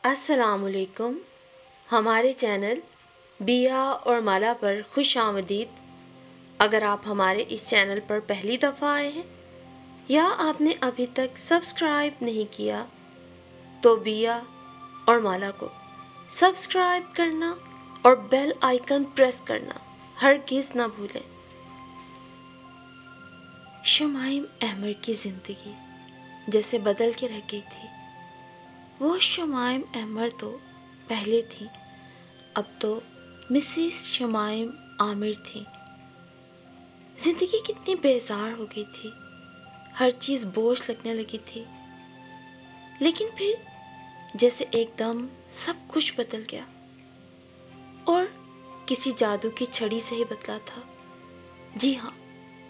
السلام علیکم. ہمارے چینل بیا اور مالا پر خوش آمدید. اگر آپ ہمارے اس چینل پر پہلی دفعہ آئے ہیں یا آپ نے ابھی تک سبسکرائب نہیں کیا تو بیا اور مالا کو سبسکرائب کرنا اور بیل آئیکن پریس کرنا ہرگز نہ بھولیں. شمائم احمد کی زندگی جیسے بدل کے رہ گئی تھی. وہ شمائم احمد تو پہلے تھیں، اب تو مسز شمائم عامر تھیں. زندگی کتنی بیزار ہو گئی تھی، ہر چیز بوجھ لگنے لگی تھی. لیکن پھر جیسے ایک دم سب کچھ بدل گیا اور کسی جادو کی چھڑی سے ہی بدلا تھا. جی ہاں،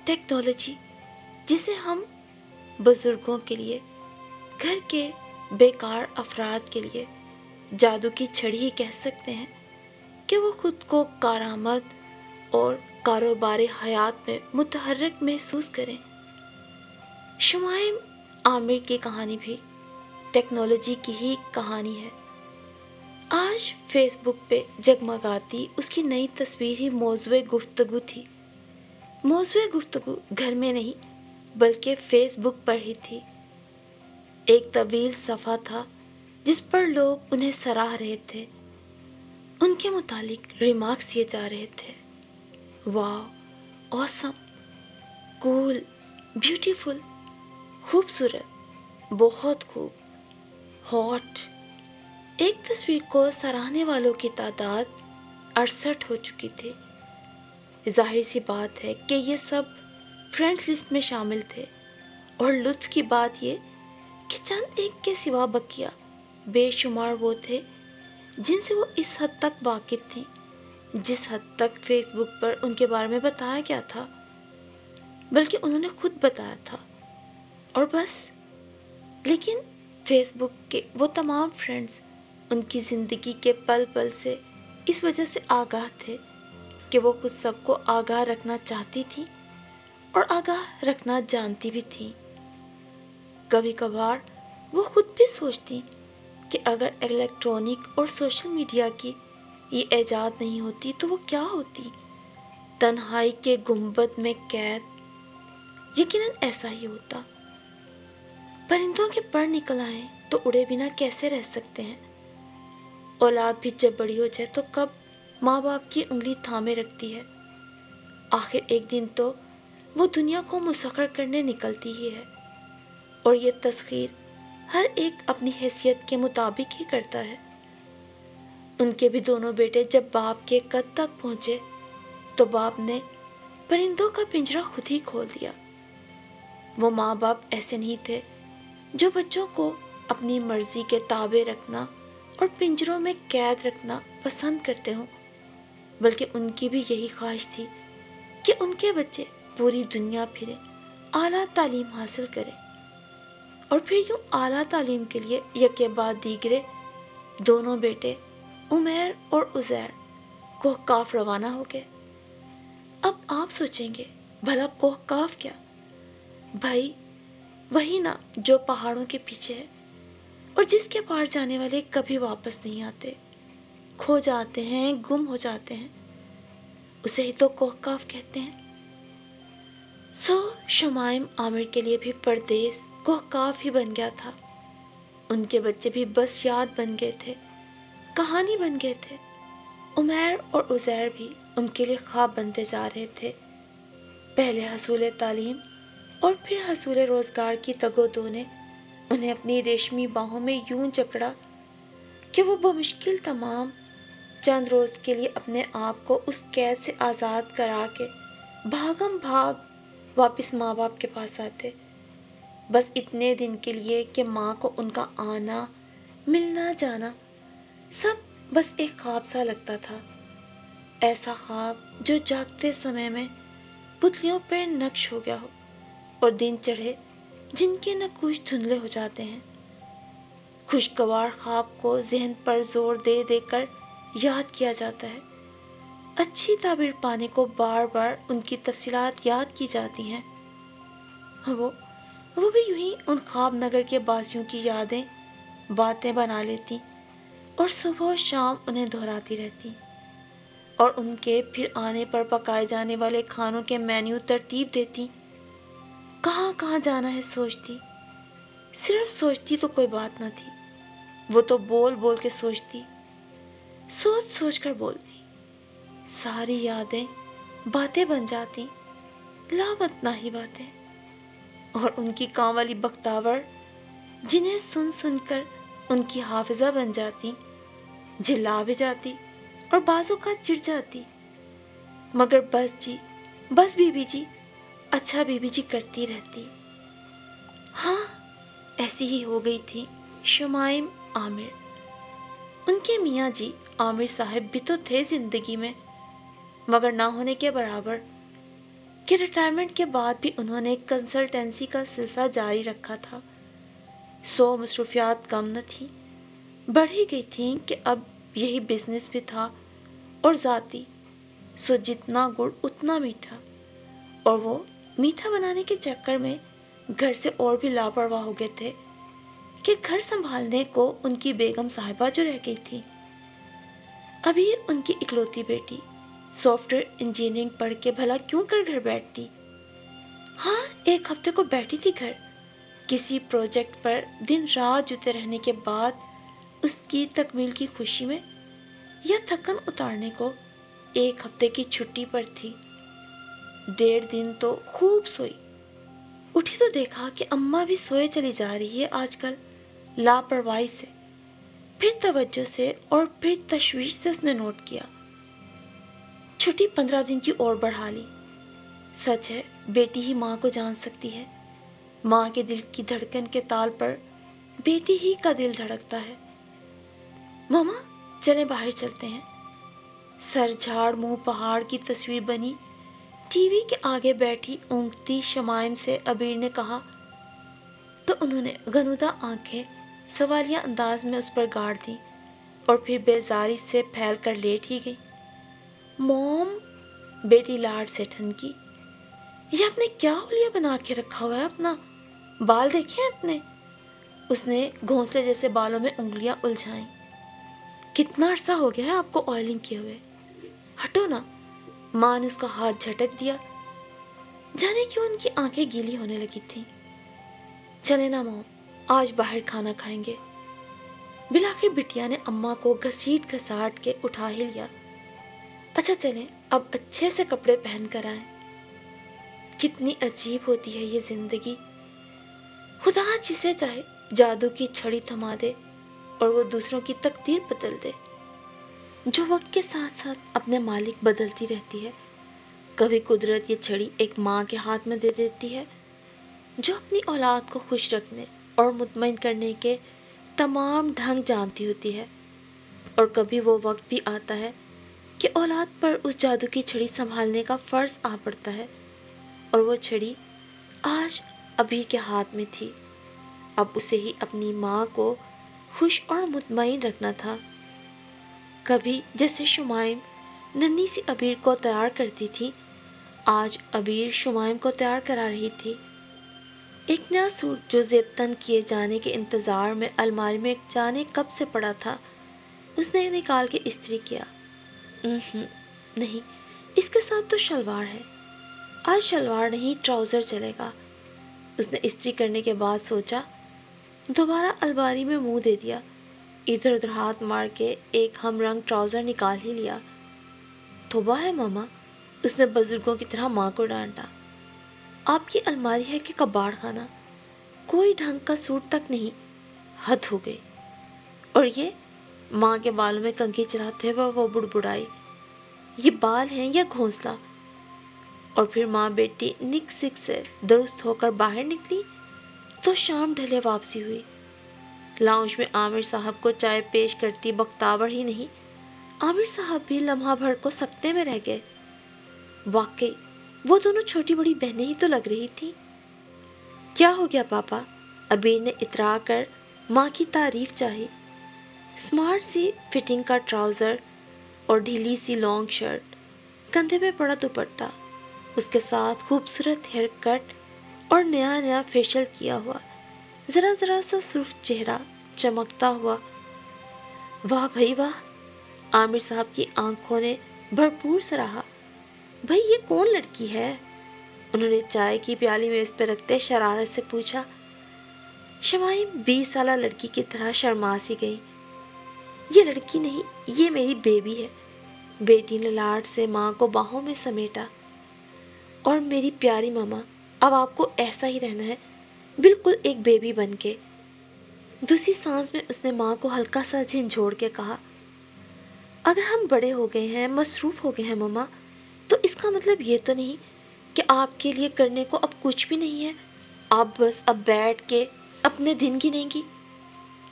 ٹیکنالوجی، جسے ہم بزرگوں کے لیے، گھر کے بیکار افراد کے لیے جادو کی چھڑی ہی کہہ سکتے ہیں کہ وہ خود کو کارآمد اور کاروبار حیات میں متحرک محسوس کریں. شمائم عامر کی کہانی بھی ٹیکنالوجی کی ہی کہانی ہے. آج فیس بک پہ جگمگاتی اس کی نئی تصویر ہی موضوع گفتگو تھی. موضوع گفتگو گھر میں نہیں بلکہ فیس بک پر ہی تھی. ایک طویل صفحہ تھا جس پر لوگ انہیں سراہ رہے تھے، ان کے متعلق ریمارکس دیے جا رہے تھے. واو، آسم، کول، بیوٹیفل، خوبصورت، بہت خوب، ہاٹ. ایک تصویر کو سراہنے والوں کی تعداد 68 ہو چکی تھی. ظاہر سی بات ہے کہ یہ سب فرینڈز لسٹ میں شامل تھے، اور لطف کی بات یہ کہ چند ایک کے سوا بقیہ بے شمار وہ تھے جن سے وہ اس حد تک واقف تھیں جس حد تک فیس بک پر ان کے بارے میں بتایا گیا تھا، بلکہ انہوں نے خود بتایا تھا اور بس. لیکن فیس بک کے وہ تمام فرینڈز ان کی زندگی کے پل پل سے اس وجہ سے آگاہ تھے کہ وہ خود سب کو آگاہ رکھنا چاہتی تھیں اور آگاہ رکھنا جانتی بھی تھیں. کبھی کبھار وہ خود بھی سوچتی کہ اگر الیکٹرانک اور سوشل میڈیا کی یہ ایجاد نہیں ہوتی تو وہ کیا ہوتی؟ تنہائی کے گنبد میں قید. یقیناً ایسا ہی ہوتا. پرندوں کے پر نکل آئیں تو اڑے بنا کیسے رہ سکتے ہیں؟ اولاد بھی جب بڑی ہو جائے تو کب ماں باپ کی انگلی تھامے رکھتی ہے؟ آخر ایک دن تو وہ دنیا کو مسخر کرنے نکلتی ہی ہے، اور یہ تسخیر ہر ایک اپنی حیثیت کے مطابق ہی کرتا ہے. ان کے بھی دونوں بیٹے جب باپ کے قد تک پہنچے تو باپ نے پرندوں کا پنجرہ خود ہی کھول دیا. وہ ماں باپ ایسے نہیں تھے جو بچوں کو اپنی مرضی کے تابع رکھنا اور پنجروں میں قید رکھنا پسند کرتے ہوں، بلکہ ان کی بھی یہی خواہش تھی کہ ان کے بچے پوری دنیا پھریں، اعلیٰ تعلیم حاصل کریں، اور پھر یوں اعلیٰ تعلیم کے لیے یکے بعد دیگرے دونوں بیٹے عمیر اور عزیر کوہ روانہ ہو گئے. اب آپ سوچیں گے بھلا کوہ کیا؟ بھائی وہی نا جو پہاڑوں کے پیچھے ہے اور جس کے پار جانے والے کبھی واپس نہیں آتے، کھو جاتے ہیں، گم ہو جاتے ہیں. اسے ہی تو کوہ کہتے ہیں. شمائم عامر کے لیے بھی پردیس کوہ ہی بن گیا تھا. ان کے بچے بھی بس یاد بن گئے تھے، کہانی بن گئے تھے. عمیر اور عزیر بھی ان کے لیے خواب بنتے جا رہے تھے. پہلے حصول تعلیم اور پھر حصول روزگار کی تگ و دو نے انہیں اپنی ریشمی باہوں میں یوں جکڑا کہ وہ بمشکل تمام چند روز کے لیے اپنے آپ کو اس قید سے آزاد کرا کے بھاگم بھاگ واپس ماں باپ کے پاس آتے، بس اتنے دن کے لیے کہ ماں کو ان کا آنا، ملنا جانا سب بس ایک خواب سا لگتا تھا. ایسا خواب جو جاگتے سمے میں پتلیوں پر نقش ہو گیا ہو اور دن چڑھے جن کے نقوش دھندلے ہو جاتے ہیں. خوشگوار خواب کو ذہن پر زور دے دے کر یاد کیا جاتا ہے. اچھی تعبیر پانے کو بار بار ان کی تفصیلات یاد کی جاتی ہیں. وہ بھی یوں ہی ان خواب نگر کے باسیوں کی یادیں باتیں بنا لیتی اور صبح و شام انہیں دہراتی رہتی اور ان کے پھر آنے پر پکائے جانے والے کھانوں کے مینیو ترتیب دیتی۔ کہاں کہاں جانا ہے سوچتی، صرف سوچتی تو کوئی بات نہ تھی، وہ تو بول بول کے سوچتی، سوچ سوچ کر بولتی، ساری یادیں باتیں بن جاتی، لامتنا ہی باتیں، اور ان کی کام والی بختاور جنہیں سن سن کر ان کی حافظہ بن جاتی، جھلا بھی جاتی اور بعض اوقات چڑ جاتی، مگر بس جی، بس بی بی جی، اچھا بی بی جی کرتی رہتی۔ ہاں، ایسی ہی ہو گئی تھی شمائم عامر۔ ان کے میاں جی عامر صاحب بھی تو تھے زندگی میں، مگر نہ ہونے کے برابر کہ ریٹائرمنٹ کے بعد بھی انہوں نے کنسلٹنسی کا سلسلہ جاری رکھا تھا۔ سو مصروفیات کم نہ تھیں، بڑھ ہی گئی تھیں کہ اب یہی بزنس بھی تھا اور ذاتی، سو جتنا گڑ اتنا میٹھا، اور وہ میٹھا بنانے کے چکر میں گھر سے اور بھی لاپرواہ ہو گئے تھے کہ گھر سنبھالنے کو ان کی بیگم صاحبہ جو رہ گئی تھی۔ ابیر ان کی اکلوتی بیٹی سافٹ ویئر انجینئرنگ پڑھ کے بھلا کیوں کر گھر بیٹھتی؟ ہاں، ایک ہفتے کو بیٹھی تھی گھر، کسی پروجیکٹ پر دن رات جتے رہنے کے بعد اس کی تکمیل کی خوشی میں، یا تھکن اتارنے کو ایک ہفتے کی چھٹی پر تھی۔ 1.5 دن تو خوب سوئی، اٹھی تو دیکھا کہ اماں بھی سوئے چلی جا رہی ہے آج کل، لاپرواہی سے، پھر توجہ سے اور پھر تشویش سے اس نے نوٹ کیا۔ چھٹی 15 دن کی اور بڑھا لی۔ سچ ہے، بیٹی ہی ماں کو جان سکتی ہے، ماں کے دل کی دھڑکن کے تال پر بیٹی ہی کا دل دھڑکتا ہے۔ ماما چلیں باہر چلتے ہیں۔ سر جھاڑ منہ پہاڑ کی تصویر بنی ٹی وی کے آگے بیٹھی اونگتی شمائم سے ابیر نے کہا تو انہوں نے غنودہ آنکھیں سوالیہ انداز میں اس پر گاڑ دیں اور پھر بیزاری سے پھیل کر لیٹ ہی گئی۔ موم، بیٹی لاڈ سے ٹھنکی، یہ آپ نے کیا حلیہ بنا کے رکھا ہوا ہے اپنا؟ بال دیکھیں اپنے؟ اس نے گھونسلے جیسے بالوں میں انگلیاں الجھائیں۔ کتنا عرصہ ہو گیا ہے آپ کو آئلنگ کیے ہوئے؟ ہٹو نا، ماں نے اس کا ہاتھ جھٹک دیا، جانے کیوں ان کی آنکھیں گیلی ہونے لگی تھیں۔ چلے نا موم، آج باہر کھانا کھائیں گے۔ بلاخر بٹیا نے اماں کو گھسیٹ گھساٹ کے اٹھا ہی لیا۔ اچھا چلیں، اب اچھے سے کپڑے پہن کر آئیں۔ کتنی عجیب ہوتی ہے یہ زندگی، خدا جسے چاہے جادو کی چھڑی تھما دے اور وہ دوسروں کی تقدیر بدل دے، جو وقت کے ساتھ ساتھ اپنے مالک بدلتی رہتی ہے۔ کبھی قدرت یہ چھڑی ایک ماں کے ہاتھ میں دے دیتی ہے جو اپنی اولاد کو خوش رکھنے اور مطمئن کرنے کے تمام ڈھنگ جانتی ہوتی ہے، اور کبھی وہ وقت بھی آتا ہے کہ اولاد پر اس جادو کی چھڑی سنبھالنے کا فرض آ پڑتا ہے، اور وہ چھڑی آج ابھی کے ہاتھ میں تھی۔ اب اسے ہی اپنی ماں کو خوش اور مطمئن رکھنا تھا۔ کبھی جیسے شمائم ننھی سی ابیر کو تیار کرتی تھی، آج ابیر شمائم کو تیار کرا رہی تھی۔ ایک نیا سوٹ جو زیب تن کیے جانے کے انتظار میں الماری میں جانے کب سے پڑا تھا، اس نے نکال کے استری کیا۔ نہیں، اس کے ساتھ تو شلوار ہے، آج شلوار نہیں ٹراؤزر چلے گا۔ اس نے استری کرنے کے بعد سوچا، دوبارہ الماری میں منہ دے دیا، ادھر ادھر ہاتھ مار کے ایک ہم رنگ ٹراؤزر نکال ہی لیا۔ توبہ ہے ماما، اس نے بزرگوں کی طرح ماں کو ڈانٹا، آپ کی الماری ہے کہ کباڑ خانہ، کوئی ڈھنگ کا سوٹ تک نہیں، حد ہو گئی۔ اور یہ ماں کے بالوں میں کنگھی چلاتے ہوئے وہ بڑبڑائی، یہ بال ہیں یا گھونسلہ؟ اور پھر ماں بیٹی نک سک سے درست ہو کر باہر نکلی تو شام ڈھلے واپسی ہوئی۔ لاؤنج میں عامر صاحب کو چائے پیش کرتی بختاور ہی نہیں، عامر صاحب بھی لمحہ بھر کو سکتے میں رہ گئے۔ واقعی وہ دونوں چھوٹی بڑی بہنیں ہی تو لگ رہی تھیں۔ کیا ہو گیا پاپا؟ ابیر نے اترا کر ماں کی تعریف چاہی۔ اسمارٹ سی فٹنگ کا ٹراؤزر اور ڈھیلی سی لانگ شرٹ، کندھے پہ پڑا دوپٹہ، اس کے ساتھ خوبصورت ہیئر کٹ اور نیا نیا فیشل کیا ہوا ذرا ذرا سا سرخ چہرہ چمکتا ہوا واہ بھائی واہ! عامر صاحب کی آنکھوں نے بھرپور سراہا۔ بھائی یہ کون لڑکی ہے؟ انہوں نے چائے کی پیالی میز پہ رکھتے شرارت سے پوچھا۔ شمائم 20 سالہ لڑکی کی طرح شرما سی گئی۔ یہ لڑکی نہیں، یہ میری بیبی ہے۔ بیٹی نے لاڈ سے ماں کو باہوں میں سمیٹا۔ اور میری پیاری ماما، اب آپ کو ایسا ہی رہنا ہے، بالکل ایک بیبی بن کے۔ دوسری سانس میں اس نے ماں کو ہلکا سا جھنجھوڑ کے کہا، اگر ہم بڑے ہو گئے ہیں، مصروف ہو گئے ہیں ماما، تو اس کا مطلب یہ تو نہیں کہ آپ کے لیے کرنے کو اب کچھ بھی نہیں ہے۔ آپ بس اب بیٹھ کے اپنے دن گنیں گی۔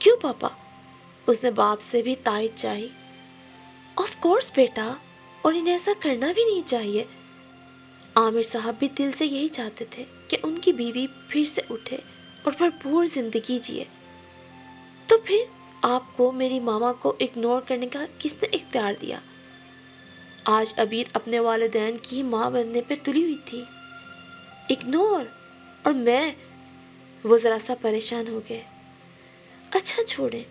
کیوں پاپا؟ اس نے باپ سے بھی تائید چاہی۔ آف کورس بیٹا، اور انہیں ایسا کرنا بھی نہیں چاہیے۔ عامر صاحب بھی دل سے یہی چاہتے تھے کہ ان کی بیوی پھر سے اٹھے اور بھرپور زندگی جیے۔ تو پھر آپ کو میری ماما کو اگنور کرنے کا کس نے اختیار دیا؟ آج عبیر اپنے والدین کی ماں بننے پہ تلی ہوئی تھی۔ اگنور؟ اور میں؟ وہ ذرا سا پریشان ہو گئے۔ اچھا چھوڑیں۔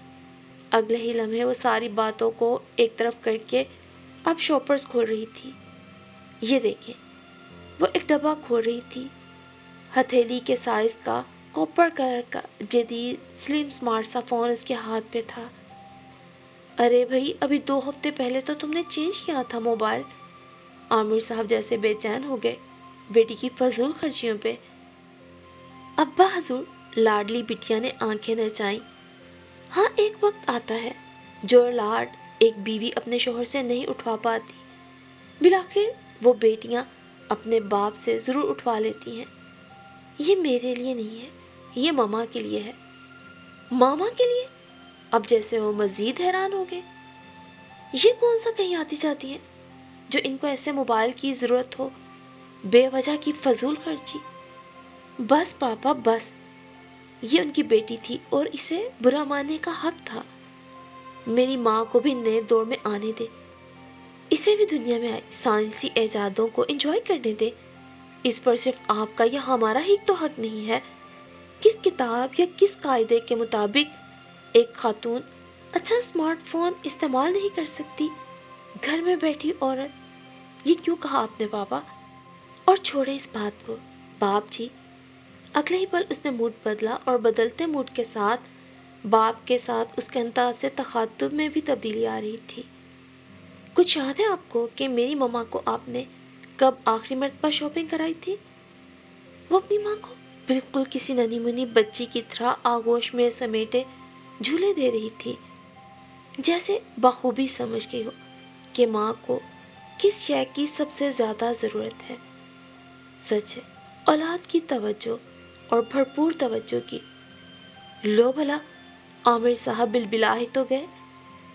اگلے ہی لمحے وہ ساری باتوں کو ایک طرف کر کے اب شاپرز کھول رہی تھی۔ یہ دیکھیں، وہ ایک ڈبہ کھول رہی تھی۔ ہتھیلی کے سائز کا کاپر کلر کا جدید سلیم سمارٹ سا فون اس کے ہاتھ پہ تھا۔ ارے بھائی، ابھی 2 ہفتے پہلے تو تم نے چینج کیا تھا موبائل۔ عامر صاحب جیسے بے چین ہو گئے بیٹی کی فضول خرچیوں پہ۔ ابا حضور، لاڈلی بٹیا نے آنکھیں نچائیں۔ ہاں، ایک وقت آتا ہے جو لاڈ ایک بیوی اپنے شوہر سے نہیں اٹھوا پاتی، بالآخر وہ بیٹیاں اپنے باپ سے ضرور اٹھوا لیتی ہیں۔ یہ میرے لیے نہیں ہے، یہ ماما کے لیے ہے۔ ماما کے لیے؟ اب جیسے وہ مزید حیران ہو گئے۔ یہ کون سا کہیں آتی جاتی ہیں جو ان کو ایسے موبائل کی ضرورت ہو؟ بے وجہ کی فضول خرچی۔ بس پاپا بس، یہ ان کی بیٹی تھی اور اسے برا ماننے کا حق تھا۔ میری ماں کو بھی نئے دور میں آنے دے، اسے بھی دنیا میں سائنسی ایجادوں کو انجوائے کرنے دے۔ اس پر صرف آپ کا یا ہمارا ہی تو حق نہیں ہے۔ کس کتاب یا کس قاعدے کے مطابق ایک خاتون اچھا اسمارٹ فون استعمال نہیں کر سکتی؟ گھر میں بیٹھی عورت۔ یہ کیوں کہا آپ نے پاپا؟ اور چھوڑے اس بات کو باپ جی۔ اگلے ہی پل اس نے موڈ بدلا اور بدلتے موڈ کے ساتھ باپ کے ساتھ اس کے انداز سے تخاطب میں بھی تبدیلی آ رہی تھی۔ کچھ یاد ہے آپ کو کہ میری ماما کو آپ نے کب آخری مرتبہ شاپنگ کرائی تھی؟ وہ اپنی ماں کو بالکل کسی ننھی منھی بچی کی طرح آغوش میں سمیٹے جھولے دے رہی تھی، جیسے بخوبی سمجھ گئی ہو کہ ماں کو کس شے کی سب سے زیادہ ضرورت ہے۔ سچ ہے، اولاد کی توجہ اور بھرپور توجہ کی۔ لو بھلا، عامر صاحب بلبلا ہی تو گئے۔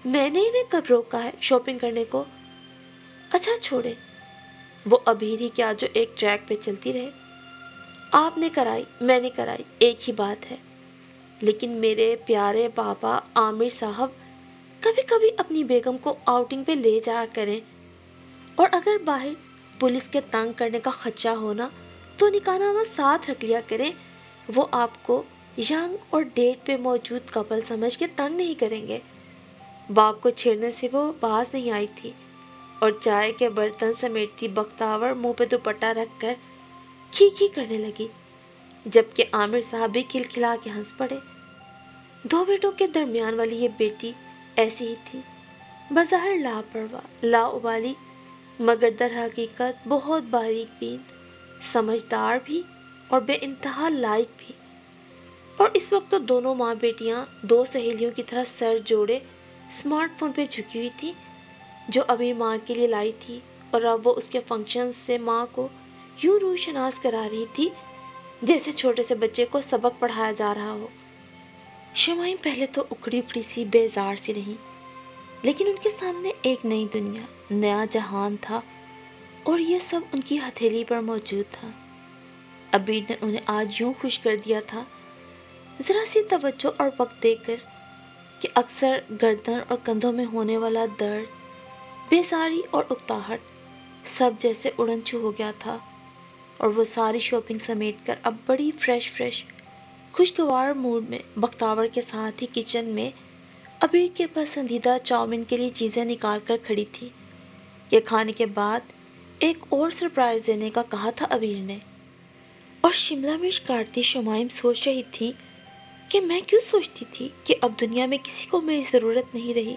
میں نے انہیں کب روکا ہے شاپنگ کرنے کو؟ اچھا چھوڑے، وہ ابھی ہی کیا جو ایک ٹریک پہ چلتی رہے۔ آپ نے کرائی، میں نے کرائی، ایک ہی بات ہے۔ لیکن میرے پیارے پاپا عامر صاحب، کبھی کبھی اپنی بیگم کو آؤٹنگ پہ لے جایا کریں، اور اگر باہر پولیس کے تنگ کرنے کا خدشہ ہونا تو نکاح نامہ ساتھ رکھ لیا کریں۔ وہ آپ کو ینگ اور ڈیٹ پہ موجود کپل سمجھ کے تنگ نہیں کریں گے۔ باپ کو چھیڑنے سے وہ باز نہیں آئی تھی اور چائے کے برتن سمیٹتی بختاور منہ پہ دوپٹہ رکھ کر کھی کھی کرنے لگی، جبکہ عامر صاحب بھی کھلکھلا کے ہنس پڑے۔ 2 بیٹوں کے درمیان والی یہ بیٹی ایسی ہی تھی، بظاہر لاپرواہ، لاابالی، مگر در حقیقت بہت باریک بین، سمجھدار بھی اور بے انتہا لائق بھی۔ اور اس وقت تو دونوں ماں بیٹیاں 2 سہیلیوں کی طرح سر جوڑے اسمارٹ فون پہ جھکی ہوئی تھی، جو ابھی ماں کے لیے لائی تھی، اور اب وہ اس کے فنکشن سے ماں کو یوں روح شناس کرا رہی تھی جیسے چھوٹے سے بچے کو سبق پڑھایا جا رہا ہو۔ شمائم پہلے تو اکڑی اکڑی سی بیزار سی رہی، لیکن ان کے سامنے ایک نئی دنیا، نیا جہان تھا، اور یہ سب ان کی ہتھیلی پر موجود تھا۔ عبیر نے انہیں آج یوں خوش کر دیا تھا، ذرا سی توجہ اور وقت دے کر، کہ اکثر گردن اور کندھوں میں ہونے والا درد، بیزاری اور اکتاہٹ سب جیسے اڑن چھو ہو گیا تھا، اور وہ ساری شاپنگ سمیٹ کر اب بڑی فریش خوشگوار موڈ میں بختاور کے ساتھ ہی کچن میں ابیر کے پسندیدہ چاؤمین کے لیے چیزیں نکال کر کھڑی تھی۔ یہ کھانے کے بعد ایک اور سرپرائز دینے کا کہا تھا ابیر نے، اور شملہ مرچ کاٹتی شمائم سوچ رہی تھی کہ میں کیوں سوچتی تھی کہ اب دنیا میں کسی کو میری ضرورت نہیں رہی۔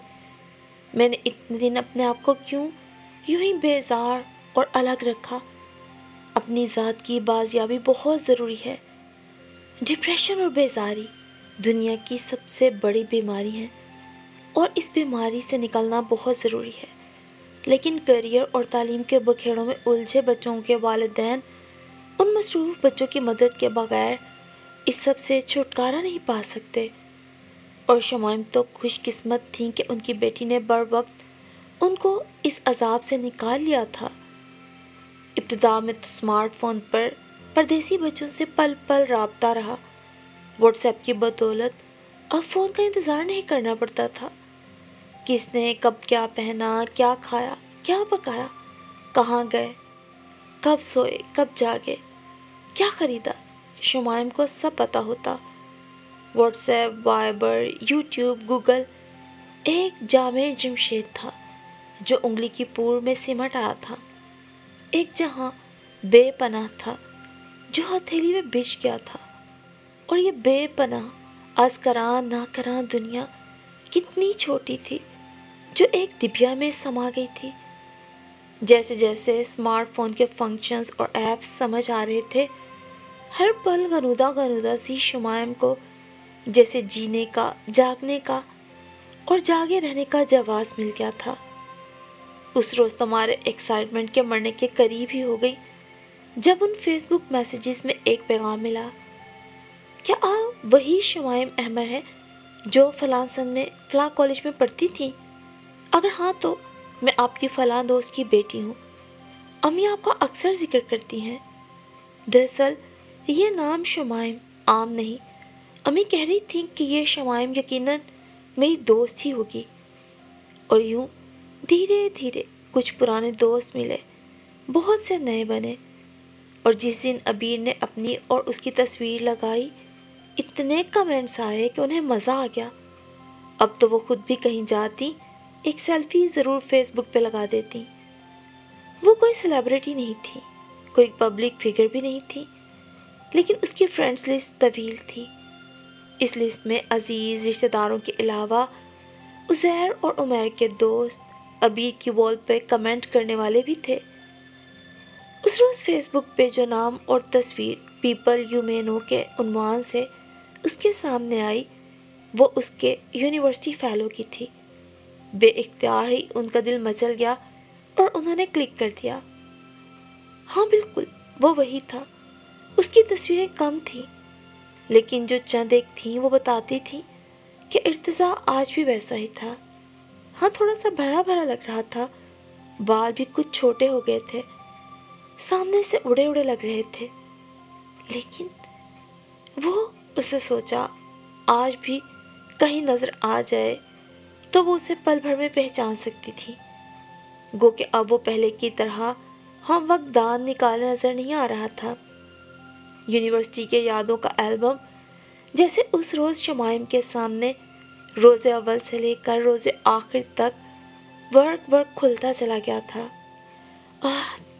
میں نے اتنے دن اپنے آپ کو کیوں یوں ہی بیزار اور الگ رکھا۔ اپنی ذات کی بازیابی بہت ضروری ہے۔ ڈپریشن اور بیزاری دنیا کی سب سے بڑی بیماری ہیں، اور اس بیماری سے نکلنا بہت ضروری ہے۔ لیکن کیریئر اور تعلیم کے بکھیڑوں میں الجھے بچوں کے والدین ان مصروف بچوں کی مدد کے بغیر اس سب سے چھٹکارا نہیں پا سکتے، اور شمائم تو خوش قسمت تھیں کہ ان کی بیٹی نے بروقت ان کو اس عذاب سے نکال لیا تھا۔ ابتدا میں تو اسمارٹ فون پر پردیسی بچوں سے پل پل رابطہ رہا۔ واٹس ایپ کی بدولت اب فون کا انتظار نہیں کرنا پڑتا تھا۔ کس نے کب کیا پہنا، کیا کھایا، کیا پکایا، کہاں گئے، کب سوئے، کب جاگے، کیا خریدا، شمائم کو سب پتہ ہوتا۔ What's app, Viber, YouTube, Google ایک جامع جمشید تھا جو انگلی کی پور میں سمٹ آیا تھا۔ ایک جہاں بے پناہ تھا جو ہتھیلی میں بچھ گیا تھا، اور یہ بے پناہ از کراں نہ کراں دنیا کتنی چھوٹی تھی جو ایک ڈبیا میں سما گئی تھی۔ جیسے جیسے اسمارٹ فون کے فنکشنز اور ایپس سمجھ آ رہے تھے، ہر پل غنودہ سی شمائم کو جیسے جینے کا، جاگنے کا اور جاگے رہنے کا جواز مل گیا تھا۔ اس روز تمہارے ایکسائٹمنٹ کے مرنے کے قریب ہی ہو گئی جب ان فیس بک میسیجز میں ایک پیغام ملا، کیا آپ وہی شمائم احمر ہے جو فلاں سن میں فلاں کالج میں پڑھتی تھی؟ اگر ہاں تو میں آپ کی فلاں دوست کی بیٹی ہوں، امی آپ کا اکثر ذکر کرتی ہیں۔ دراصل یہ نام شمائم عام نہیں، امی کہہ رہی تھیں کہ یہ شمائم یقیناً میری دوست ہی ہوگی۔ اور یوں دھیرے دھیرے کچھ پرانے دوست ملے، بہت سے نئے بنے، اور جس دن ابیر نے اپنی اور اس کی تصویر لگائی، اتنے کمنٹس آئے کہ انہیں مزہ آ گیا۔ اب تو وہ خود بھی کہیں جاتی ایک سیلفی ضرور فیس بک پہ لگا دیتی۔ وہ کوئی سیلیبریٹی نہیں تھی، کوئی پبلک فگر بھی نہیں تھی، لیکن اس کی فرینڈز لسٹ طویل تھی۔ اس لسٹ میں عزیز رشتہ داروں کے علاوہ عزیر اور عمیر کے دوست، ابیر کی وال پہ کمنٹ کرنے والے بھی تھے۔ اس روز فیس بک پہ جو نام اور تصویر پیپل یو مے نو کے عنوان سے اس کے سامنے آئی، وہ اس کے یونیورسٹی فیلو کی تھی۔ بے اختیار ہی ان کا دل مچل گیا اور انہوں نے کلک کر دیا۔ ہاں بالکل وہ وہی تھا۔ اس کی تصویریں کم تھیں، لیکن جو چند ایک تھیں وہ بتاتی تھیں کہ ارتضیٰ آج بھی ویسا ہی تھا۔ ہاں تھوڑا سا بھرا بھرا لگ رہا تھا، بال بھی کچھ چھوٹے ہو گئے تھے، سامنے سے اڑے اڑے لگ رہے تھے، لیکن وہ اسے سوچا آج بھی کہیں نظر آ جائے تو وہ اسے پل بھر میں پہچان سکتی تھی۔ گو کہ اب وہ پہلے کی طرح ہم وقت دان نکالے نظر نہیں آ رہا تھا۔ یونیورسٹی کے یادوں کا البم جیسے اس روز شمائم کے سامنے روز اول سے لے کر روز آخر تک ورق کھلتا چلا گیا تھا۔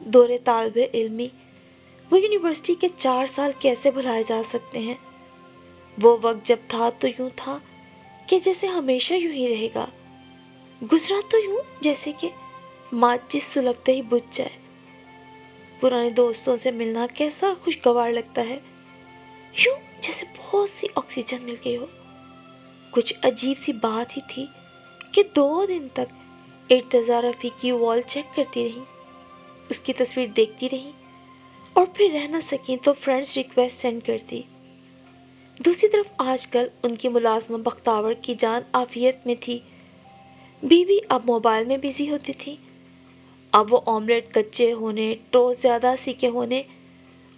دور طالب علمی، وہ یونیورسٹی کے 4 سال کیسے بھلائے جا سکتے ہیں؟ وہ وقت جب تھا تو یوں تھا کہ جیسے ہمیشہ یوں ہی رہے گا، گزرا تو یوں جیسے کہ ماچس سلگتے ہی بجھ جائے۔ پرانے دوستوں سے ملنا کیسا خوشگوار لگتا ہے، یوں جیسے بہت سی آکسیجن مل گئی ہو۔ کچھ عجیب سی بات ہی تھی کہ 2 دن تک ارتضیٰ رفیع کی وال چیک کرتی رہی، اس کی تصویر دیکھتی رہی، اور پھر رہ نہ سکیں تو فرینڈز ریکویسٹ سینڈ کر دی۔ دوسری طرف آج کل ان کی ملازمہ بختاور کی جان عافیت میں تھی، بیوی اب موبائل میں بزی ہوتی تھی۔ اب وہ آملیٹ کچے ہونے، ٹوسٹ زیادہ سیکے ہونے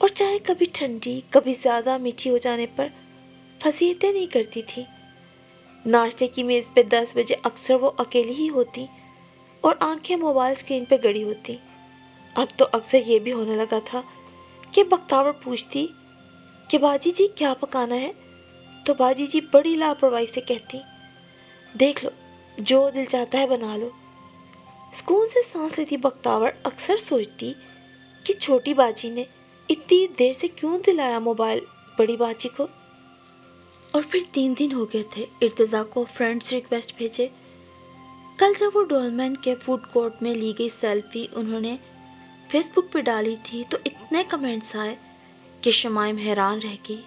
اور چائے کبھی ٹھنڈی کبھی زیادہ میٹھی ہو جانے پر فضیحتیں نہیں کرتی تھی۔ ناشتے کی میز پہ 10 بجے اکثر وہ اکیلی ہی ہوتی اور آنکھیں موبائل اسکرین پہ گڑی ہوتی۔ اب تو اکثر یہ بھی ہونے لگا تھا کہ بختاور پوچھتی کہ باجی جی کیا پکانا ہے، تو باجی جی بڑی لاپرواہی سے کہتی دیکھ لو، جو دل چاہتا ہے بنا لو۔ سکون سے سانس لیتی بختیور اکثر سوچتی کہ چھوٹی باجی نے اتنی دیر سے کیوں دلایا موبائل بڑی باجی کو۔ اور پھر 3 دن ہو گئے تھے ارتضیٰ کو فرینڈس ریکویسٹ بھیجے۔ کل جب وہ ڈولمین کے فوڈ کورٹ میں لی گئی سیلفی انہوں نے فیس بک پہ ڈالی تھی تو اتنے کمنٹس آئے کہ شمائم حیران رہ گئی۔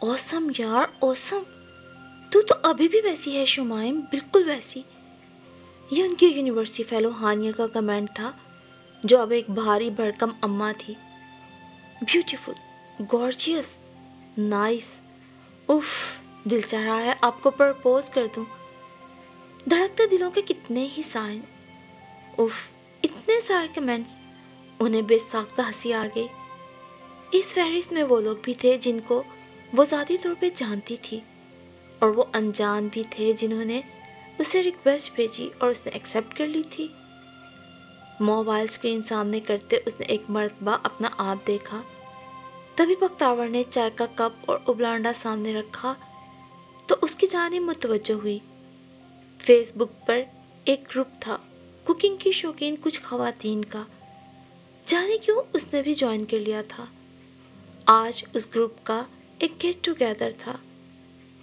اوسم یار اوسم، تو ابھی بھی ویسی ہے شمائم، بالکل ویسی۔ یہ ان کی یونیورسٹی فیلو ہانیہ کا کمنٹ تھا جو اب ایک بھاری بھرکم اماں تھی۔ بیوٹیفل، گارجیس، نائس، اف، دل چاہ رہا ہے آپ کو پرپوز کر دوں۔ دھڑکتے دلوں کے کتنے ہی سائن، اف، اتنے سارے کمنٹس، انہیں بے ساختہ ہنسی آ گئی۔ اس فہرست میں وہ لوگ بھی تھے جن کو وہ ذاتی طور پہ جانتی تھی، اور وہ انجان بھی تھے جنہوں نے اسے ریکویسٹ بھیجی اور اس نے ایکسیپٹ کر لی تھی۔ موبائل اسکرین سامنے کرتے اس نے ایک مرتبہ اپنا آپ دیکھا، تبھی بختیور نے چائے کا کپ اور ابلانڈا سامنے رکھا تو اس کی جانب متوجہ ہوئی۔ فیس بک پر ایک گروپ تھا کوکنگ کی شوقین کچھ خواتین کا، جانے کیوں اس نے بھی جوائن کر لیا تھا۔ آج اس گروپ کا ایک گیٹ ٹوگیدر تھا،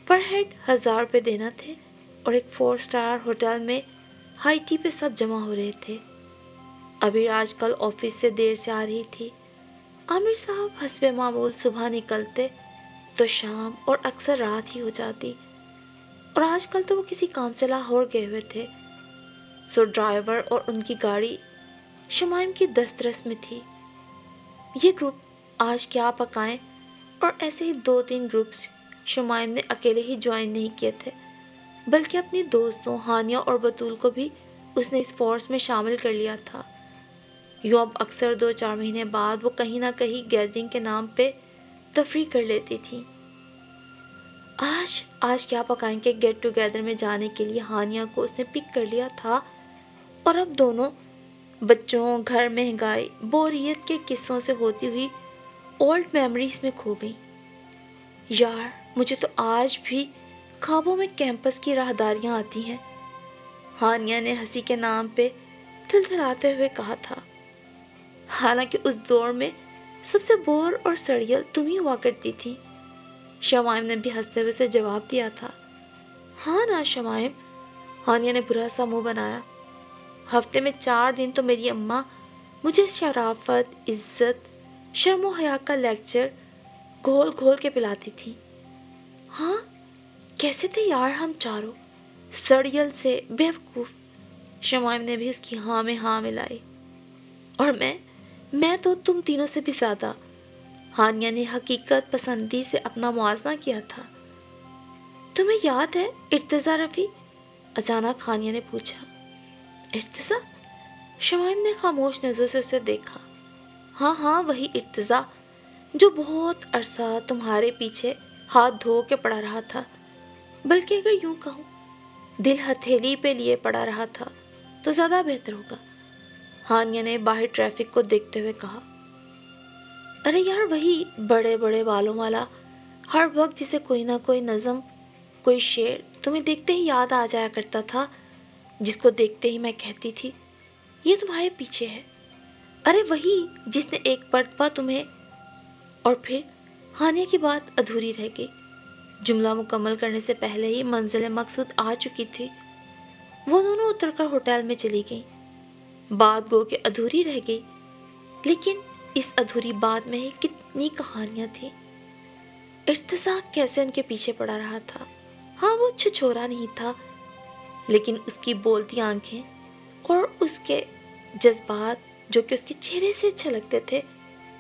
پر ہیڈ 1000 روپے دینا تھے اور ایک 4 اسٹار ہوٹل میں ہائی ٹی پہ سب جمع ہو رہے تھے۔ ابھی آج کل آفس سے دیر سے آ رہی تھی۔ عامر صاحب حسب معمول صبح نکلتے تو شام اور اکثر رات ہی ہو جاتی، اور آج کل تو وہ کسی کام سے لاہور گئے ہوئے تھے، سو ڈرائیور اور ان کی گاڑی شمائم کی دسترس میں تھی۔ یہ گروپ آج کیا پکائیں، اور ایسے ہی 2-3 گروپس شمائم نے اکیلے ہی جوائن نہیں کیے تھے، بلکہ اپنی دوستوں ہانیہ اور بطول کو بھی اس نے اس فورس میں شامل کر لیا تھا۔ یوں اب اکثر 2-4 مہینے بعد وہ کہیں نہ کہیں گیدرنگ کے نام پہ تفریح کر لیتی تھی۔ آج کیا پکائیں کے گیٹ ٹوگیدر میں جانے کے لیے ہانیہ کو اس نے پک کر لیا تھا، اور اب دونوں بچوں، گھر، مہنگائی، بوریت کے قصوں سے ہوتی ہوئی اولڈ میموریز میں کھو گئی۔ یار مجھے تو آج بھی خوابوں میں کیمپس کی راہداریاں آتی ہیں، ہانیہ نے ہنسی کے نام پہ تھلتھلاتے ہوئے کہا تھا۔ حالانکہ اس دور میں سب سے بور اور سڑیل تم ہی ہوا کرتی تھی، شمائم نے بھی ہنستے ہوئے سے جواب دیا تھا۔ ہاں نا شمائم، ہانیہ نے برا سا منہ بنایا، ہفتے میں 4 دن تو میری اماں مجھے شرافت، عزت، شرم و حیا کا لیکچر گھول گھول کے پلاتی تھی۔ ہاں کیسے تھے یار ہم چاروں، سڑیل سے بیوقوف۔ شمائم نے بھی اس کی ہاں میں ہاں ملائی۔ اور میں تو تم تینوں سے بھی زیادہ، ہانیہ نے حقیقت پسندی سے اپنا موازنہ کیا تھا۔ تمہیں یاد ہے ارتضیٰ رفیع؟ اچانک ہانیہ نے پوچھا۔ ارتضیٰ؟ شمائم نے خاموش نظروں سے اسے دیکھا۔ ہاں وہی ارتضیٰ جو بہت عرصہ تمہارے پیچھے ہاتھ دھو کے پڑا رہا تھا، بلکہ اگر یوں کہوں دل ہتھیلی پہ لیے پڑا رہا تھا تو زیادہ بہتر ہوگا، ہانیہ نے باہر ٹریفک کو دیکھتے ہوئے کہا۔ ارے یار وہی بڑے بڑے بالوں والا، ہر وقت جسے کوئی نہ کوئی نظم، کوئی شعر تمہیں دیکھتے ہی یاد آ جایا کرتا تھا، جس کو دیکھتے ہی میں کہتی تھی یہ تمہارے پیچھے ہے۔ ارے وہی جس نے ایک مرتبہ تمہیں، اور پھر ہانیہ کی بات ادھوری رہ گئی، جملہ مکمل کرنے سے پہلے ہی منزل مقصود آ چکی تھی۔ وہ دونوں اتر کر ہوٹل میں چلی گئیں۔ بات گو کہ ادھوری رہ گئی، لیکن اس ادھوری بات میں ہی کتنی کہانیاں تھیں۔ ارتضیٰ کیسے ان کے پیچھے پڑا رہا تھا۔ ہاں وہ چھچورا نہیں تھا، لیکن اس کی بولتی آنکھیں اور اس کے جذبات جو کہ اس کے چہرے سے چھلکتے تھے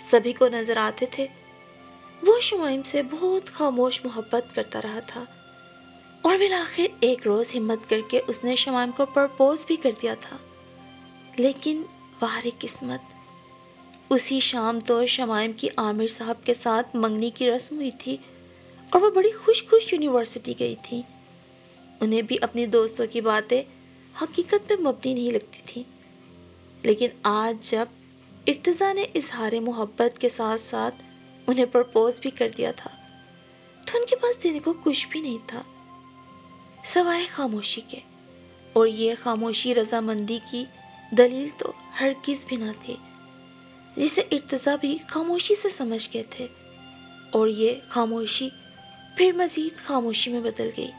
سبھی کو نظر آتے تھے۔ وہ شمائم سے بہت خاموش محبت کرتا رہا تھا، اور بالآخر ایک روز ہمت کر کے اس نے شمائم کو پرپوز بھی کر دیا تھا۔ لیکن واہ قسمت، اسی شام تو شمائم کی عامر صاحب کے ساتھ منگنی کی رسم ہوئی تھی، اور وہ بڑی خوش یونیورسٹی گئی تھی۔ انہیں بھی اپنی دوستوں کی باتیں حقیقت پہ مبنی نہیں لگتی تھی، لیکن آج جب ارتضیٰ نے اظہار محبت کے ساتھ ساتھ انہیں پرپوز بھی کر دیا تھا تو ان کے پاس دینے کو کچھ بھی نہیں تھا، سوائے خاموشی کے، اور یہ خاموشی رضامندی کی دلیل تو ہرگز بھی نہ تھی، جسے ارتضیٰ بھی خاموشی سے سمجھ گئے تھے، اور یہ خاموشی پھر مزید خاموشی میں بدل گئی۔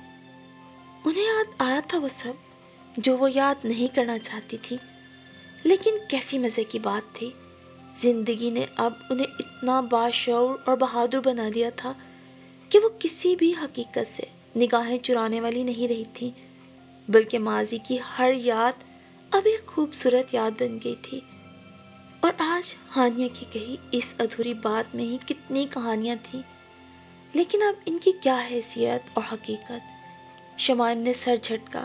انہیں یاد آیا تھا وہ سب جو وہ یاد نہیں کرنا چاہتی تھی، لیکن کیسی مزے کی بات تھی، زندگی نے اب انہیں اتنا باشعور اور بہادر بنا دیا تھا کہ وہ کسی بھی حقیقت سے نگاہیں چرانے والی نہیں رہی تھی، بلکہ ماضی کی ہر یاد اب ایک خوبصورت یاد بن گئی تھی۔ اور آج ہانیہ کی کہی اس ادھوری بات میں ہی کتنی کہانیاں تھیں، لیکن اب ان کی کیا حیثیت اور حقیقت۔ شمائم نے سر جھٹکا۔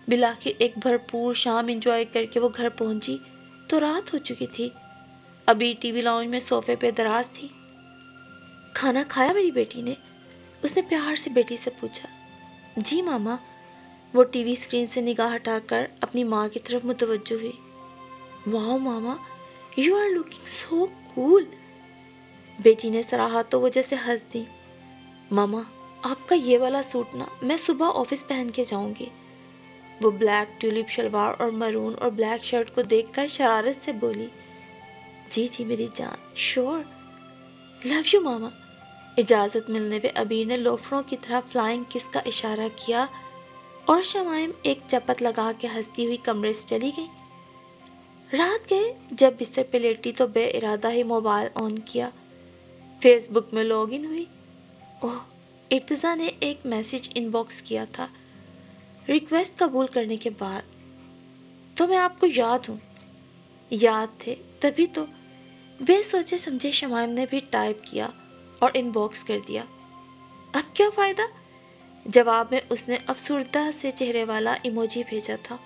بالآخر ایک بھرپور شام انجوائے کر کے وہ گھر پہنچی تو رات ہو چکی تھی۔ ابھی ٹی وی لاؤنج میں صوفے پہ دراز تھی۔ کھانا کھایا میری بیٹی نے؟ اس نے پیار سے بیٹی سے پوچھا۔ جی ماما، وہ ٹی وی اسکرین سے نگاہ ہٹا کر اپنی ماں کی طرف متوجہ ہوئی۔ واو ماما، یو آر لوکنگ سو کول۔ بیٹی نے سراہا تو وہ جیسے ہنس دی۔ ماما، آپ کا یہ والا سوٹ نا میں صبح آفس پہن کے جاؤں گی۔ وہ بلیک ٹیولپ شلوار اور مرون اور بلیک شرٹ کو دیکھ کر شرارت سے بولی۔ جی جی میری جان، شور، لو یو ماما۔ اجازت ملنے پہ ابیر نے لوفروں کی طرح فلائنگ کس کا اشارہ کیا اور شمائم ایک چپت لگا کے ہنستی ہوئی کمرے سے چلی گئی۔ رات گئے جب بستر پہ لیٹی تو بے ارادہ ہی موبائل آن کیا، فیس بک میں لاگ ان ہوئی۔ اوہ، ارتضیٰ نے ایک میسج ان باکس کیا تھا ریکویسٹ قبول کرنے کے بعد۔ تو میں آپ کو یاد ہوں۔ یاد تھے تبھی تو بے سوچے سمجھے شمائم نے بھی ٹائپ کیا اور ان باکس کر دیا۔ اب کیا فائدہ؟ جواب میں اس نے افسردہ سے چہرے والا ایموجی بھیجا تھا۔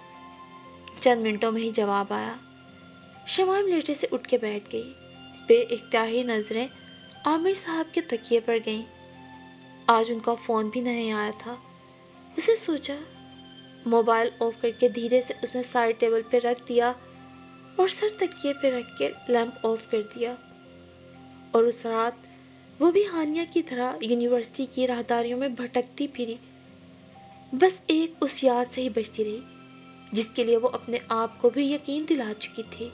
چند منٹوں میں ہی جواب آیا۔ شمائم لیٹے سے اٹھ کے بیٹھ گئی۔ بے اختیاری نظریں عامر صاحب کے تکیے پر گئیں۔ آج ان کا فون بھی نہیں آیا تھا۔ اسے سوچا، موبائل آف کر کے دھیرے سے اس نے سائڈ ٹیبل پہ رکھ دیا اور سر تکیے پہ رکھ کے لیمپ آف کر دیا۔ اور اس رات وہ بھی ہانیہ کی طرح یونیورسٹی کی راہداریوں میں بھٹکتی پھری، بس ایک اس یاد سے ہی بچتی رہی جس کے لیے وہ اپنے آپ کو بھی یقین دلا چکی تھی۔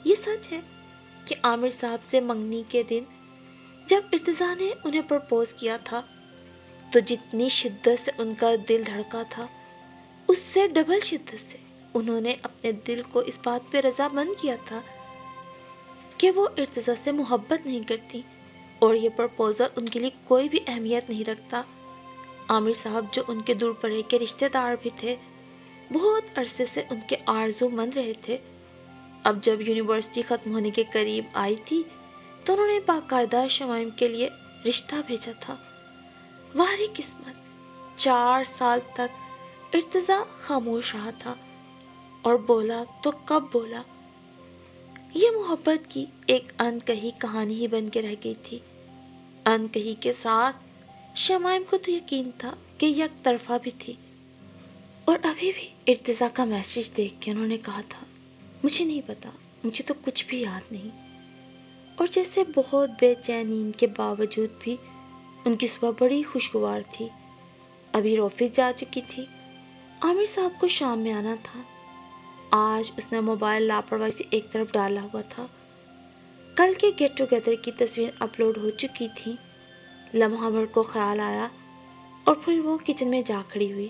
یہ سچ ہے کہ عامر صاحب سے منگنی کے دن جب ارتضیٰ نے انہیں پرپوز کیا تھا تو جتنی شدت سے ان کا دل دھڑکا تھا، اس سے ڈبل شدت سے انہوں نے اپنے دل کو اس بات پہ رضامند کیا تھا کہ وہ ارتضیٰ سے محبت نہیں کرتی اور یہ پرپوزل ان کے لیے کوئی بھی اہمیت نہیں رکھتا۔ عامر صاحب جو ان کے دور پرے کے رشتہ دار بھی تھے، بہت عرصے سے ان کے آرزو مند رہے تھے۔ اب جب یونیورسٹی ختم ہونے کے قریب آئی تھی تو انہوں نے باقاعدہ شمائم کے لیے رشتہ بھیجا تھا۔ واہ قسمت، 4 سال تک ارتضیٰ خاموش رہا تھا، اور بولا تو کب بولا۔ یہ محبت کی ایک انکہی کہانی ہی بن کے رہ گئی تھی۔ انکہی کے ساتھ شمائم کو تو یقین تھا کہ یک طرفہ بھی تھی۔ اور ابھی بھی ارتضیٰ کا میسج دیکھ کے انہوں نے کہا تھا، مجھے نہیں پتا، مجھے تو کچھ بھی یاد نہیں۔ اور جیسے بہت بے چینی کے باوجود بھی ان کی صبح بڑی خوشگوار تھی۔ ابھی آفس جا چکی تھی، عامر صاحب کو شام میں آنا تھا۔ آج اس نے موبائل لاپرواہی سے ایک طرف ڈالا ہوا تھا۔ کل کے گیٹ ٹوگیدر کی تصویر اپلوڈ ہو چکی تھی۔ لمحہ بھر کو خیال آیا اور پھر وہ کچن میں جا کھڑی ہوئی،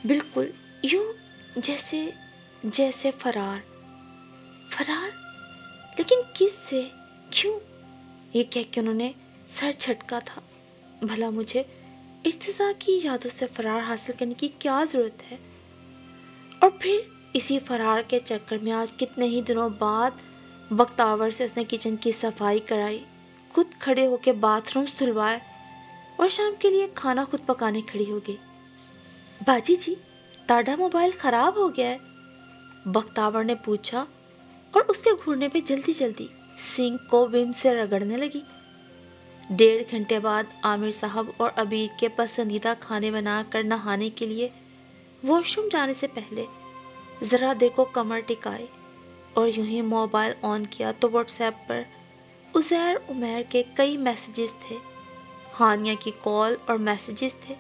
بالکل یوں جیسے فرار۔ لیکن کس سے؟ کیوں؟ یہ کہہ کے انہوں نے سر جھٹکا تھا۔ بھلا مجھے ارتضیٰ کی یادوں سے فرار حاصل کرنے کی کیا ضرورت ہے؟ اور پھر اسی فرار کے چکر میں آج کتنے ہی دنوں بعد بختاور سے اس نے کچن کی صفائی کرائی، خود کھڑے ہو کے باتھ روم دھلوائے اور شام کے لیے کھانا خود پکانے کھڑی ہو گئی۔ باجی جی، تاڈا موبائل خراب ہو گیا ہے؟ بختاور نے پوچھا اور اس کے گھورنے پہ جلدی جلدی سنک کو ویم سے رگڑنے لگی۔ 1.5 گھنٹے بعد عامر صاحب اور ابیر کے پسندیدہ کھانے بنا کر نہانے کے لیے واش روم جانے سے پہلے ذرا دیر کو کمر ٹکائی اور یوں ہی موبائل آن کیا تو واٹس ایپ پر عزیر عمیر کے کئی میسیجز تھے، ہانیہ کی کال اور میسیجز تھے۔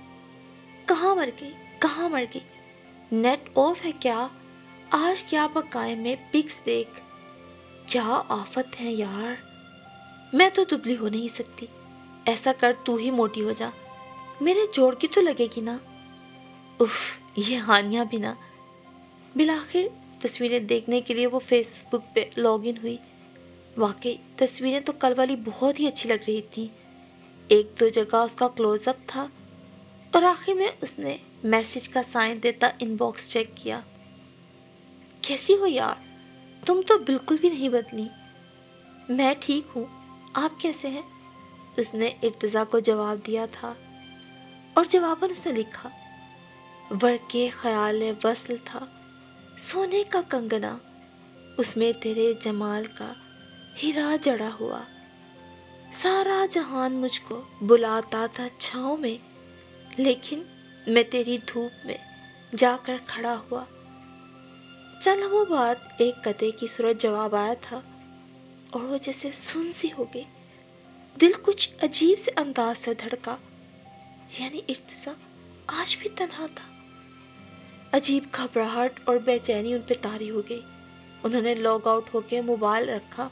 کہاں مر گئی، کہاں مر گئی؟ نیٹ آف ہے کیا؟ آج کیا پکائے میں پکس دیکھ۔ کیا آفت ہے یار، میں تو دبلی ہو نہیں سکتی، ایسا کر تو ہی موٹی ہو جا، میرے جوڑ کی تو لگے گی نا۔ اف، یہ ہانیہ بھی نا۔ بالآخر تصویریں دیکھنے کے لیے وہ فیس بک پہ لاگ ان ہوئی۔ واقعی تصویریں تو کل والی بہت ہی اچھی لگ رہی تھیں، ایک دو جگہ اس کا کلوز اپ تھا، اور آخر میں اس نے میسج کا سائن دیتا ان باکس چیک کیا۔ کیسی ہو یار، تم تو بالکل بھی نہیں بدلی۔ میں ٹھیک ہوں، آپ کیسے ہیں؟ اس نے ارتضیٰ کو جواب دیا تھا، اور جواباً اس نے لکھا، ورکے خیال وصل تھا سونے کا کنگنا، اس میں تیرے جمال کا ہیرا جڑا ہوا، سارا جہان مجھ کو بلاتا تھا چھاؤں میں، لیکن میں تیری دھوپ میں جا کر کھڑا ہوا۔ چند لمحوں بعد ایک قطعے کی صورت جواب آیا تھا، اور وہ جیسے سن سی ہو گئی۔ دل کچھ عجیب سے انداز سے دھڑکا، یعنی ارتضیٰ آج بھی تنہا تھا۔ عجیب گھبراہٹ اور بے چینی ان پہ طاری ہو گئی۔ انہوں نے لاگ آؤٹ ہو کے موبائل رکھا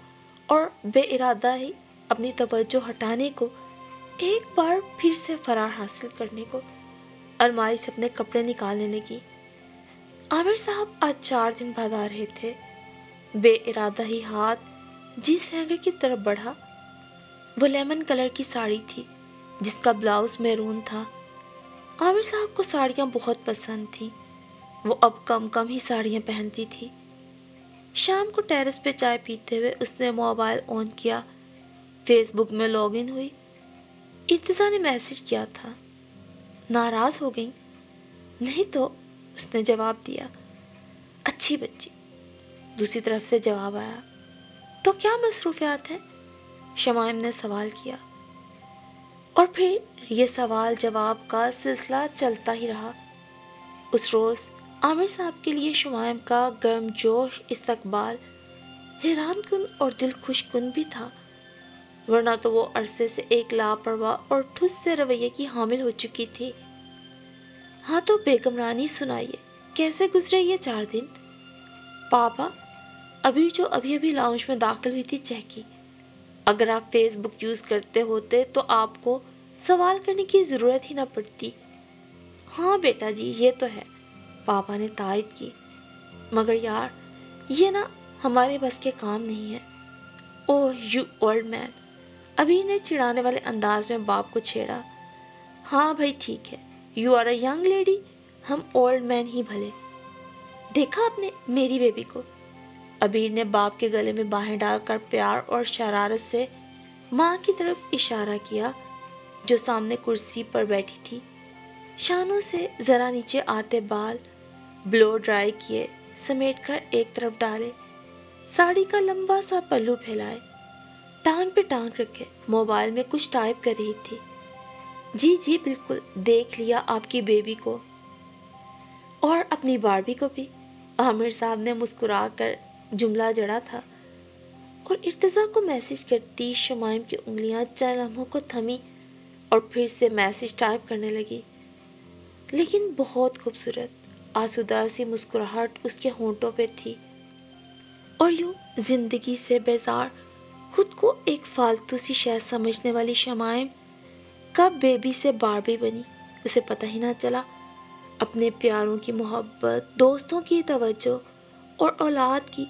اور بے ارادہ ہی اپنی توجہ ہٹانے کو، ایک بار پھر سے فرار حاصل کرنے کو، الماری سے اپنے کپڑے نکالنے لگی۔ عامر صاحب آج 4 دن بعد آ رہے تھے۔ بے ارادہ ہی ہاتھ جس ہینگر کی طرف بڑھا، وہ لیمن کلر کی ساڑی تھی جس کا بلاؤز میرون تھا۔ عامر صاحب کو ساڑیاں بہت پسند تھیں، وہ اب کم کم ہی ساڑیاں پہنتی تھی۔ شام کو ٹیرس پہ چائے پیتے ہوئے اس نے موبائل آن کیا، فیس بک میں لاگ ان ہوئی۔ ارتضیٰ نے میسج کیا تھا، ناراض ہو گئی؟ نہیں تو، اس نے جواب دیا، اچھی بچی۔ دوسری طرف سے جواب آیا، تو کیا مصروفیات ہیں؟ شمائم نے سوال کیا، اور پھر یہ سوال جواب کا سلسلہ چلتا ہی رہا۔ اس روز عامر صاحب کے لیے شمائم کا گرم جوش استقبال حیران کن اور دل خوش کن بھی تھا، ورنہ تو وہ عرصے سے ایک لاپرواہ اور ٹھس سے رویے کی حامل ہو چکی تھی۔ ہاں تو بیگم رانی سنائیے، کیسے گزرے یہ 4 دن؟ پاپا، ابھی لاؤنج میں داخل ہوئی تھی چہکی، اگر آپ فیس بک یوز کرتے ہوتے تو آپ کو سوال کرنے کی ضرورت ہی نہ پڑتی۔ ہاں بیٹا جی، یہ تو ہے، پاپا نے تائید کی، مگر یار یہ نا ہمارے بس کے کام نہیں ہے۔ اوہ یو اولڈ مین، ابھی نے چڑھانے والے انداز میں باپ کو چھیڑا۔ ہاں بھائی ٹھیک ہے، you are a young lady, ہم اولڈ مین ہی بھلے۔ دیکھا آپ نے میری بیبی کو؟ ابیر نے باپ کے گلے میں باہیں ڈال کر پیار اور شرارت سے ماں کی طرف اشارہ کیا جو سامنے کرسی پر بیٹھی تھی۔ شانوں سے ذرا نیچے آتے بال بلو ڈرائی کیے سمیٹ کر ایک طرف ڈالے، ساڑی کا لمبا سا پلو پھیلائے، ٹانگ پہ ٹانگ رکھے موبائل میں کچھ ٹائپ کر رہی تھی۔ جی بالکل، دیکھ لیا آپ کی بیبی کو اور اپنی باربی کو بھی، عامر صاحب نے مسکرا کر جملہ جڑا تھا، اور ارتضیٰ کو میسج کرتی شمائم کی انگلیاں چند لمحوں کو تھمی اور پھر سے میسج ٹائپ کرنے لگی، لیکن بہت خوبصورت آسودہ سی مسکراہٹ اس کے ہونٹوں پہ تھی، اور یوں زندگی سے بیزار خود کو ایک فالتو سی شے سمجھنے والی شمائم کب بیبی سے باربی بنی اسے پتہ ہی نہ چلا۔ اپنے پیاروں کی محبت، دوستوں کی توجہ اور اولاد کی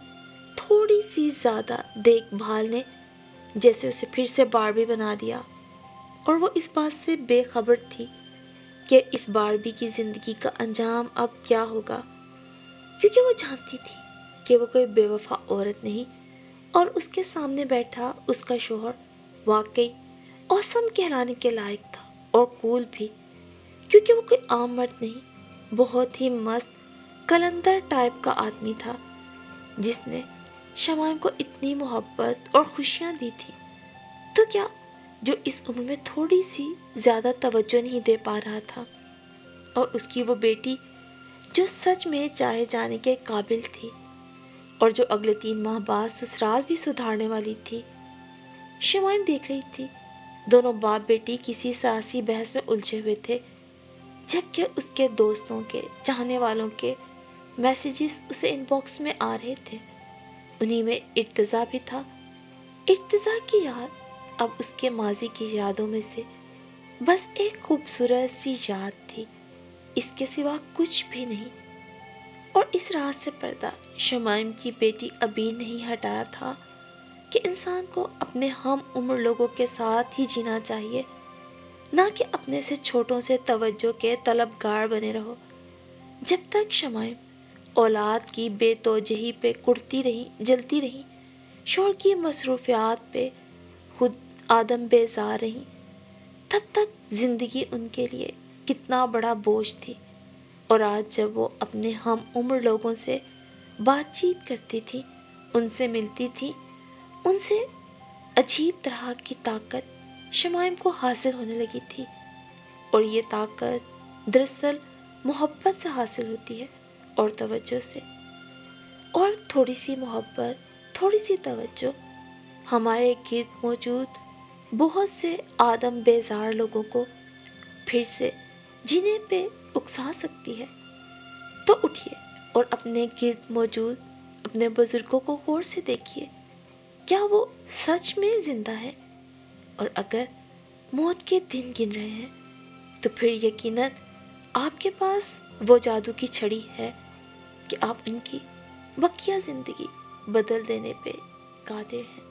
تھوڑی سی زیادہ دیکھ بھال نے جیسے اسے پھر سے باربی بنا دیا، اور وہ اس بات سے بے خبر تھی کہ اس باربی کی زندگی کا انجام اب کیا ہوگا، کیونکہ وہ جانتی تھی کہ وہ کوئی بے وفا عورت نہیں، اور اس کے سامنے بیٹھا اس کا شوہر واقعی اوسم کہلانے کے لائق تھا، اور کول بھی، کیونکہ وہ کوئی عام مرد نہیں، بہت ہی مست کلندر ٹائپ کا آدمی تھا جس نے شمائم کو اتنی محبت اور خوشیاں دی تھی۔ تو کیا جو اس عمر میں تھوڑی سی زیادہ توجہ نہیں دے پا رہا تھا، اور اس کی وہ بیٹی جو سچ میں چاہے جانے کے قابل تھی، اور جو اگلے 3 ماہ بعد سسرال بھی سدھارنے والی تھی۔ شمائم دیکھ رہی تھی، دونوں باپ بیٹی کسی سیاسی بحث میں الجھے ہوئے تھے، جبکہ اس کے دوستوں کے چاہنے والوں کے میسیجز اسے ان باکس میں آ رہے تھے۔ انہی میں ارتضیٰ بھی تھا۔ ارتضیٰ کی یاد اب اس کے ماضی کی یادوں میں سے بس ایک خوبصورت سی یاد تھی، اس کے سوا کچھ بھی نہیں۔ اور اس راز سے پردہ شمائم کی بیٹی ابھی نہیں ہٹایا تھا کہ انسان کو اپنے ہم عمر لوگوں کے ساتھ ہی جینا چاہیے، نہ کہ اپنے سے چھوٹوں سے توجہ کے طلبگار بنے رہو۔ جب تک شمائم اولاد کی بے توجہی پہ کڑتی رہی، جلتی رہی، شوہر کی مصروفیات پہ خود آدم بیزار رہی، تب تک زندگی ان کے لیے کتنا بڑا بوجھ تھی۔ اور آج جب وہ اپنے ہم عمر لوگوں سے بات چیت کرتی تھی، ان سے ملتی تھی، ان سے عجیب طرح کی طاقت شمائم کو حاصل ہونے لگی تھی۔ اور یہ طاقت دراصل محبت سے حاصل ہوتی ہے، اور توجہ سے۔ اور تھوڑی سی محبت، تھوڑی سی توجہ ہمارے گرد موجود بہت سے آدم بیزار لوگوں کو پھر سے جینے پہ اکسا سکتی ہے۔ تو اٹھیے اور اپنے گرد موجود اپنے بزرگوں کو غور سے دیکھیے، کیا وہ سچ میں زندہ ہے؟ اور اگر موت کے دن گن رہے ہیں تو پھر یقیناً آپ کے پاس وہ جادو کی چھڑی ہے کہ آپ ان کی بقیہ زندگی بدل دینے پہ قادر ہیں۔